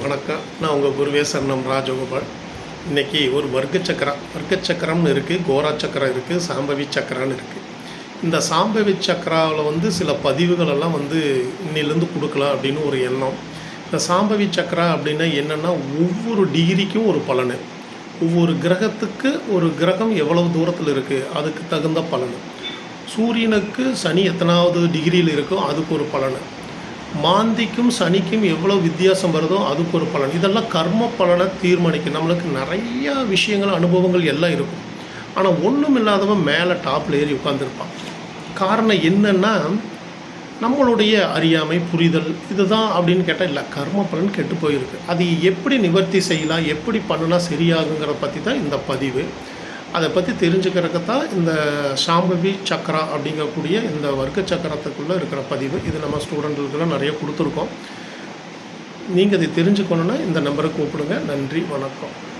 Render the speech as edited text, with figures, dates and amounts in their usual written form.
வணக்கம். நான் உங்கள் குருவே சரணம் ராஜகோபால். இன்றைக்கி ஒரு வர்க்க சக்கரம்னு இருக்குது, கோரா சக்கரம் இருக்குது, சாம்பவி சக்கரான்னு இருக்குது. இந்த சாம்பவி சக்கராவில் சில பதிவுகளெல்லாம் இன்னிலேருந்து கொடுக்கலாம் அப்படின்னு ஒரு எண்ணம். இந்த சாம்பவி சக்கரா அப்படின்னா என்னென்னா, ஒவ்வொரு டிகிரிக்கும் ஒரு பலன். ஒவ்வொரு கிரகத்துக்கு ஒரு கிரகம் எவ்வளவு தூரத்தில் இருக்குது அதுக்கு தகுந்த பலன். சூரியனுக்கு சனி எத்தனாவது டிகிரியில் இருக்கோ அதுக்கு ஒரு பலன். மாந்திக்கும் சனிக்கும் எவ்வளோ வித்தியாசம் வருதோ அதுக்கு ஒரு பலன். இதெல்லாம் கர்ம பலனை தீர்மானிக்கும். நம்மளுக்கு நிறையா விஷயங்கள், அனுபவங்கள் எல்லாம் இருக்கும். ஆனால் ஒன்றும் இல்லாதவன் மேலே டாப்பில் ஏறி உட்காந்துருப்பான். காரணம் என்னென்னா, நம்மளுடைய அறியாமை, புரிதல் இதுதான் அப்படின்னு கேட்டால் இல்லை, கர்ம பலன் கெட்டு போயிருக்கு. அது எப்படி நிவர்த்தி செய்யலாம், எப்படி பண்ணுனா சரியாகுங்கிறத பற்றி தான் இந்த பதிவு. அதை பற்றி தெரிஞ்சுக்கிறதுக்கு தான் இந்த சாம்பவி சக்கரா அப்படிங்கக்கூடிய இந்த வர்க்க சக்கரத்துக்குள்ளே இருக்கிற பதிவு. இது நம்ம ஸ்டூடெண்ட்டுக்கெல்லாம் நிறைய கொடுத்துருக்கோம். நீங்கள் இதை தெரிஞ்சுக்கணுன்னா இந்த நம்பரை கூப்பிடுங்க. நன்றி, வணக்கம்.